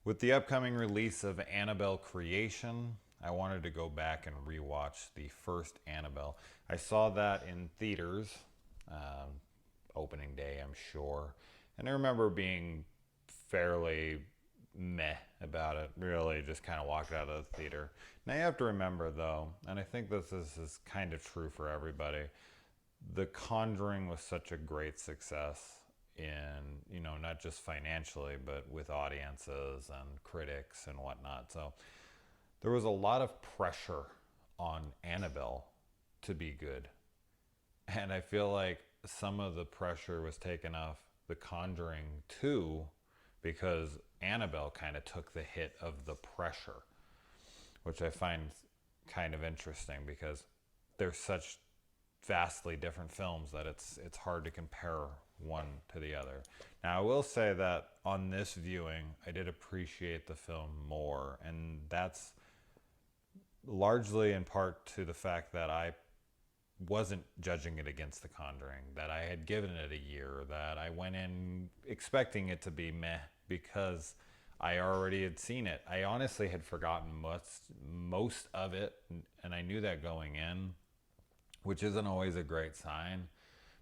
With the upcoming release of Annabelle Creation, I wanted to go back and rewatch the first Annabelle. I saw that in theaters, opening day, I'm sure. And I remember being fairly meh about it. Really, just kind of walked out of the theater. Now you have to remember, though, and I think this is kind of true for everybody. The Conjuring was such a great success in, not just financially, but with audiences and critics and whatnot. So there was a lot of pressure on Annabelle to be good. And I feel like some of the pressure was taken off The Conjuring too, because Annabelle kind of took the hit of the pressure, which I find kind of interesting because they're such vastly different films that it's hard to compare one to the other. Now, I will say that on this viewing, I did appreciate the film more, and that's largely in part to the fact that I wasn't judging it against The Conjuring, that I had given it a year, that I went in expecting it to be meh because I already had seen it. I honestly had forgotten most of it, and I knew that going in, which isn't always a great sign.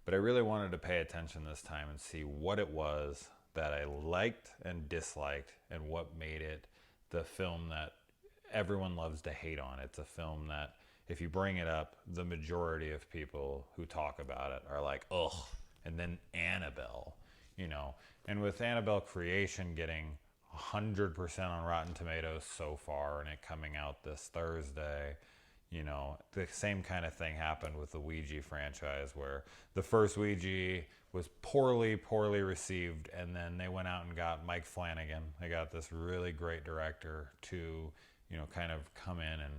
But I really wanted to pay attention this time and see what it was that I liked and disliked and what made it the film that everyone loves to hate on. It's a film that if you bring it up, the majority of people who talk about it are like, ugh. And then Annabelle, And with Annabelle Creation getting 100% on Rotten Tomatoes so far and it coming out this Thursday, the same kind of thing happened with the Ouija franchise, where the first Ouija was poorly received, and then they went out and got Mike Flanagan. They got this really great director to, kind of come in and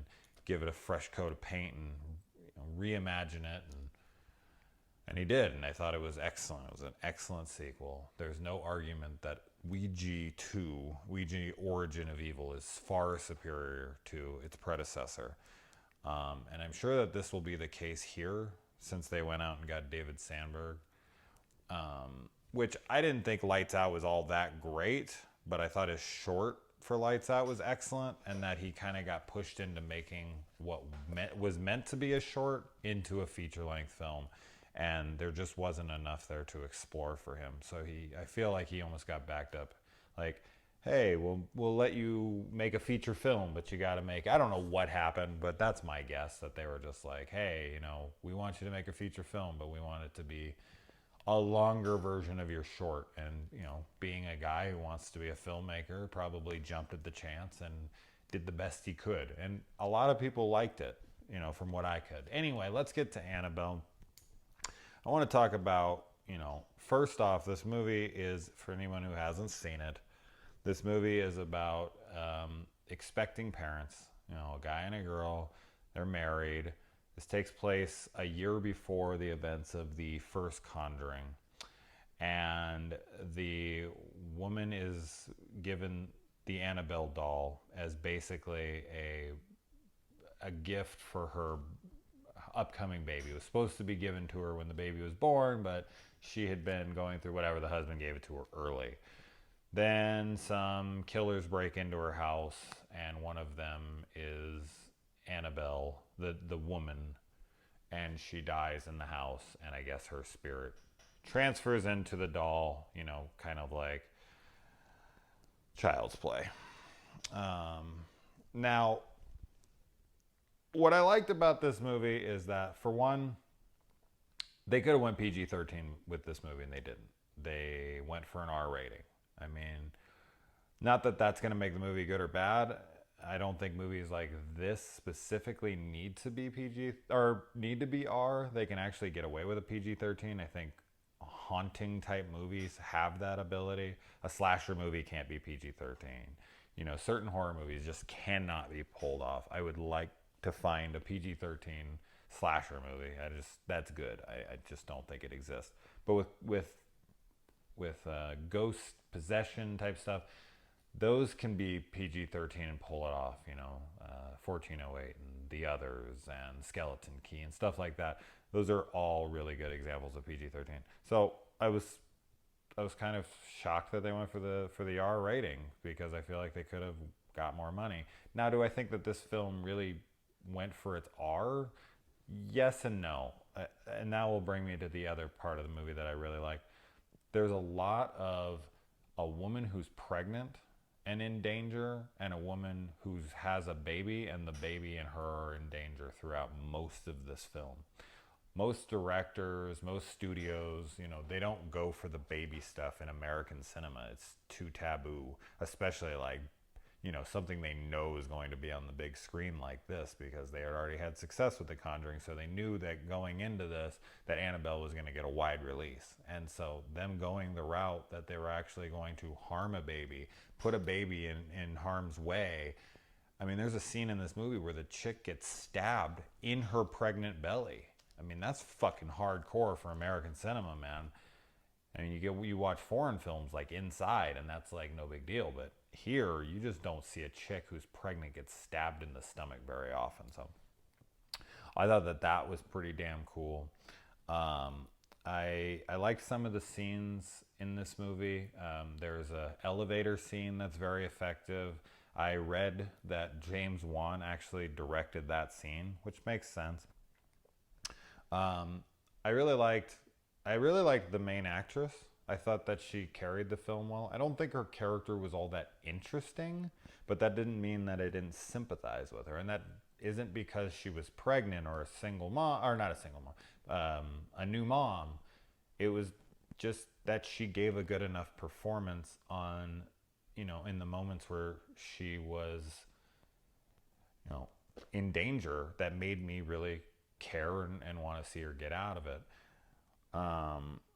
give it a fresh coat of paint and reimagine it, and he did, and I thought it was excellent. It was an excellent sequel. There's no argument that Ouija 2, Ouija Origin of Evil, is far superior to its predecessor. And I'm sure that this will be the case here, since they went out and got David Sandberg, which I didn't think Lights Out was all that great, but I thought his short for Lights Out was excellent, and that he kind of got pushed into making what was meant to be a short into a feature-length film, and there just wasn't enough there to explore for him. So I feel like he almost got backed up, like, hey, we'll let you make a feature film, but you got to make, I don't know what happened, but that's my guess, that they were just like, hey, we want you to make a feature film, but we want it to be a longer version of your short. And, being a guy who wants to be a filmmaker, probably jumped at the chance and did the best he could. And a lot of people liked it, from what I could. Anyway, let's get to Annabelle. I want to talk about, first off, this movie is, for anyone who hasn't seen it, this movie is about expecting parents, a guy and a girl. They're married. This takes place a year before the events of the first Conjuring. And the woman is given the Annabelle doll as basically a gift for her upcoming baby. It was supposed to be given to her when the baby was born, but she had been going through whatever, the husband gave it to her early. Then some killers break into her house, and one of them is Annabelle, the woman, and she dies in the house, and I guess her spirit transfers into the doll, kind of like child's play. Now, what I liked about this movie is that, for one, they could have went PG-13 with this movie, and they didn't. They went for an R rating. I mean, not that that's going to make the movie good or bad. I don't think movies like this specifically need to be PG or need to be R. They can actually get away with a PG-13. I think haunting type movies have that ability. A slasher movie can't be PG-13. Certain horror movies just cannot be pulled off. I would like to find a PG-13 slasher movie. That's good. I just don't think it exists. But with ghost possession type stuff, those can be PG-13 and pull it off, 1408 and The Others and Skeleton Key and stuff like that. Those are all really good examples of PG-13. So I was I was kind of shocked that they went for the R rating, because I feel like they could have got more money. Now, do I think that this film really went for its R? Yes and no. And that will bring me to the other part of the movie that I really like. There's a lot of a woman who's pregnant and in danger, and a woman who has a baby, and the baby and her are in danger throughout most of this film. Most directors, most studios, they don't go for the baby stuff in American cinema. It's too taboo, especially like, something they know is going to be on the big screen like this, because they had already had success with The Conjuring, so they knew that going into this, that Annabelle was going to get a wide release. And so them going the route that they were actually going to harm a baby, put a baby in harm's way. I mean, there's a scene in this movie where the chick gets stabbed in her pregnant belly. I mean, that's fucking hardcore for American cinema, man. I mean, you watch foreign films like Inside, and that's like no big deal. But here, you just don't see a chick who's pregnant get stabbed in the stomach very often. So I thought that was pretty damn cool. I liked some of the scenes in this movie. There's a elevator scene that's very effective. I read that James Wan actually directed that scene, which makes sense. I really liked the main actress. I thought that she carried the film well. I don't think her character was all that interesting, but that didn't mean that I didn't sympathize with her. And that isn't because she was pregnant or a single mom, or not a single mom, a new mom. It was just that she gave a good enough performance on, in the moments where she was, in danger, that made me really care and want to see her get out of it.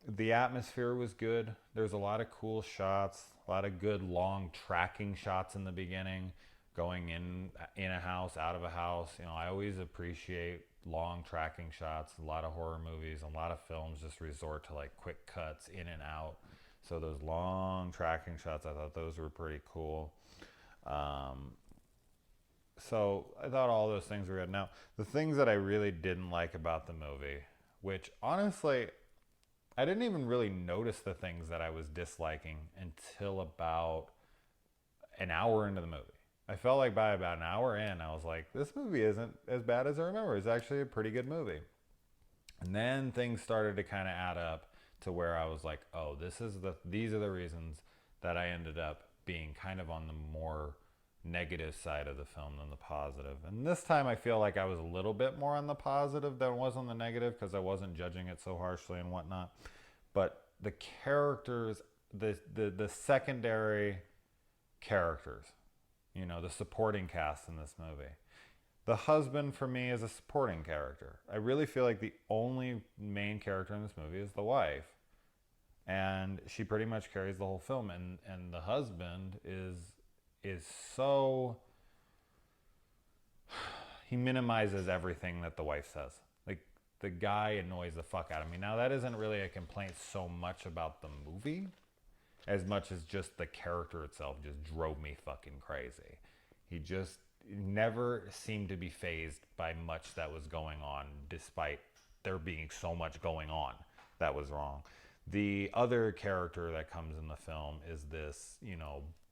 The atmosphere was good. There's a lot of cool shots, a lot of good long tracking shots in the beginning, going in a house, out of a house. I always appreciate long tracking shots. A lot of horror movies, a lot of films just resort to like quick cuts in and out. So those long tracking shots, I thought those were pretty cool. So I thought all those things were good. Now, the things that I really didn't like about the movie, which honestly, I didn't even really notice the things that I was disliking until about an hour into the movie. I felt like by about an hour in, I was like, this movie isn't as bad as I remember. It's actually a pretty good movie. And then things started to kind of add up to where I was like, oh, these are the reasons that I ended up being kind of on the more negative side of the film than the positive. And this time I feel like I was a little bit more on the positive than I was on the negative, because I wasn't judging it so harshly and whatnot. But the characters, the secondary characters, the supporting cast in this movie. The husband for me is a supporting character. I really feel like the only main character in this movie is the wife. And she pretty much carries the whole film, and the husband is so, he minimizes everything that the wife says. Like, the guy annoys the fuck out of me. Now, that isn't really a complaint so much about the movie as much as just the character itself just drove me fucking crazy. He just never seemed to be fazed by much that was going on, despite there being so much going on that was wrong. The other character that comes in the film is this,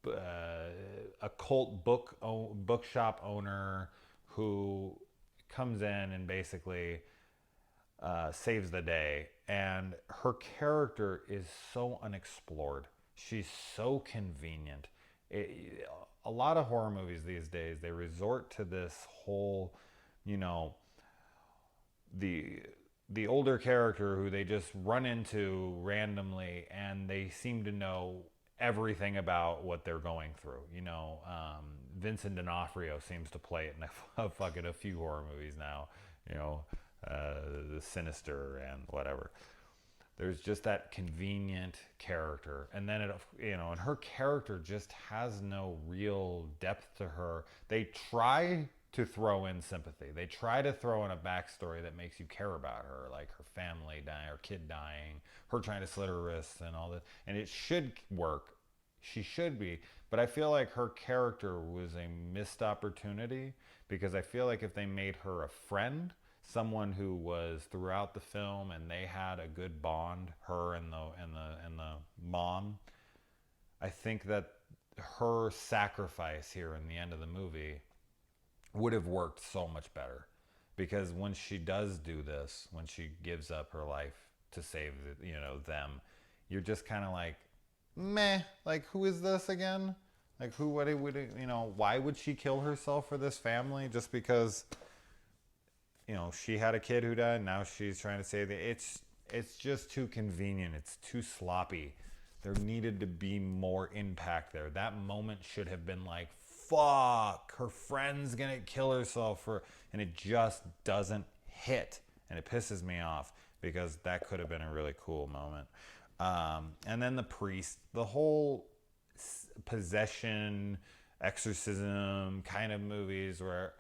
a cult bookshop owner who comes in and basically saves the day. And her character is so unexplored. She's so convenient. A lot of horror movies these days, they resort to this whole, the older character who they just run into randomly, and they seem to know everything about what they're going through. Vincent D'Onofrio seems to play it in a few horror movies now. The Sinister and whatever. There's just that convenient character, and then and her character just has no real depth to her. They try to throw in sympathy. They try to throw in a backstory that makes you care about her, like her family dying, her kid dying, her trying to slit her wrists and all that. And it should work. She should be. But I feel like her character was a missed opportunity, because I feel like if they made her a friend, someone who was throughout the film, and they had a good bond, her and the mom. I think that her sacrifice here in the end of the movie would have worked so much better, because when she does do this, when she gives up her life to save them, you're just kind of like, meh, like, who is this again? Like, who, what would, why would she kill herself for this family just because, she had a kid who died, and now she's trying to save it's just too convenient. It's too sloppy. There needed to be more impact there. That moment should have been like, fuck, her friend's gonna kill herself and it just doesn't hit. And it pisses me off, because that could have been a really cool moment. And then the priest, the whole possession, exorcism kind of movies where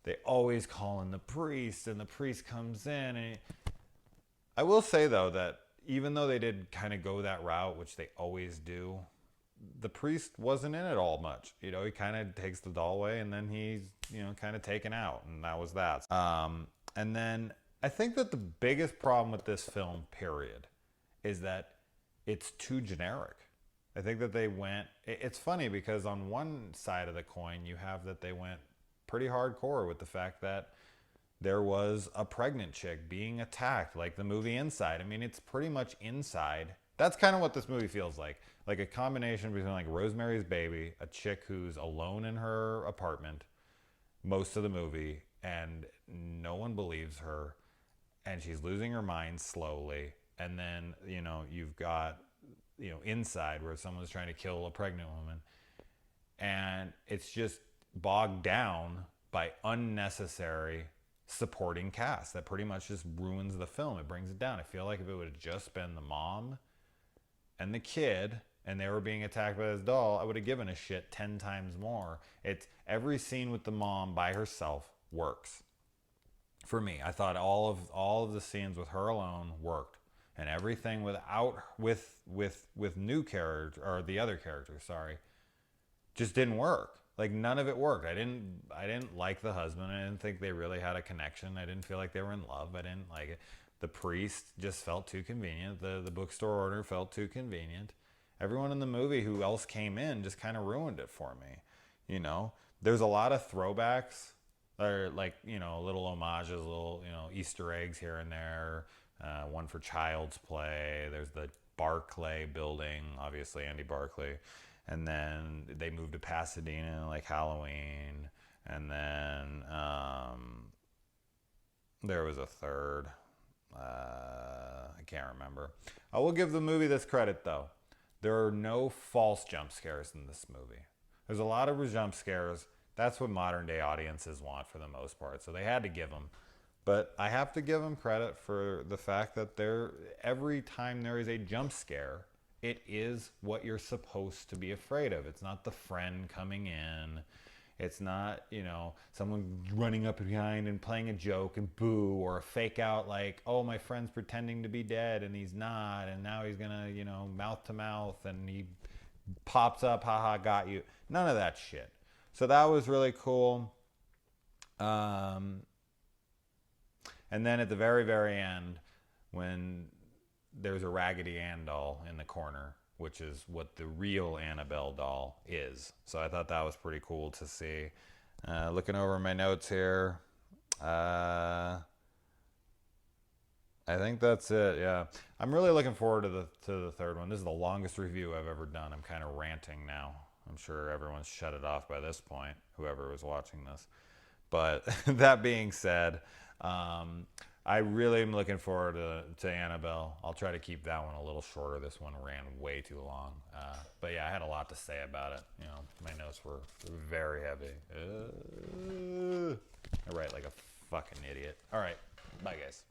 they always call in the priest, and the priest comes in. And I will say, though, that even though they did kind of go that route, which they always do, the priest wasn't in it all much. He kind of takes the doll away, and then he's, kind of taken out, and that was that. And then I think that the biggest problem with this film, period, is that it's too generic. I think that it's funny, because on one side of the coin, you have that they went pretty hardcore with the fact that there was a pregnant chick being attacked, like the movie Inside. I mean, it's pretty much Inside. That's kind of what this movie feels like a combination between like Rosemary's Baby, a chick who's alone in her apartment most of the movie, and no one believes her, and she's losing her mind slowly. And then, you've got, Inside, where someone's trying to kill a pregnant woman, and it's just bogged down by unnecessary supporting cast that pretty much just ruins the film. It brings it down. I feel like if it would have just been the mom and the kid, and they were being attacked by this doll, I would have given a shit 10 times more. It's every scene with the mom by herself works for me. I thought all of the scenes with her alone worked, and everything with new character, or the other characters, sorry, just didn't work. Like, none of it worked. I didn't like the husband. I didn't think they really had a connection. I didn't feel like they were in love. I didn't like it. The priest just felt too convenient. The bookstore owner felt too convenient. Everyone in the movie who else came in just kind of ruined it for me. There's a lot of throwbacks, or like, little homages, little, Easter eggs here and there. One for Child's Play. There's the Barclay building, obviously Andy Barclay. And then they moved to Pasadena, like Halloween. And then there was a third. I can't remember. I will give the movie this credit, though. There are no false jump scares in this movie. There's a lot of jump scares. That's what modern day audiences want for the most part. So they had to give them. But I have to give them credit for the fact that every time there is a jump scare, it is what you're supposed to be afraid of. It's not the friend coming in. It's not, someone running up behind and playing a joke and boo, or a fake out like, oh, my friend's pretending to be dead and he's not, and now he's gonna, mouth to mouth, and he pops up, haha, got you. None of that shit. So that was really cool. And then at the very, very end, when there's a Raggedy Ann doll in the corner, which is what the real Annabelle doll is. So I thought that was pretty cool to see. Looking over my notes here, I think that's it. Yeah, I'm really looking forward to the third one. This is the longest review I've ever done. I'm kind of ranting now. I'm sure everyone's shut it off by this point, whoever was watching this. But that being said, I really am looking forward to Annabelle. I'll try to keep that one a little shorter. This one ran way too long. But yeah, I had a lot to say about it. My notes were very heavy. I write like a fucking idiot. All right. Bye, guys.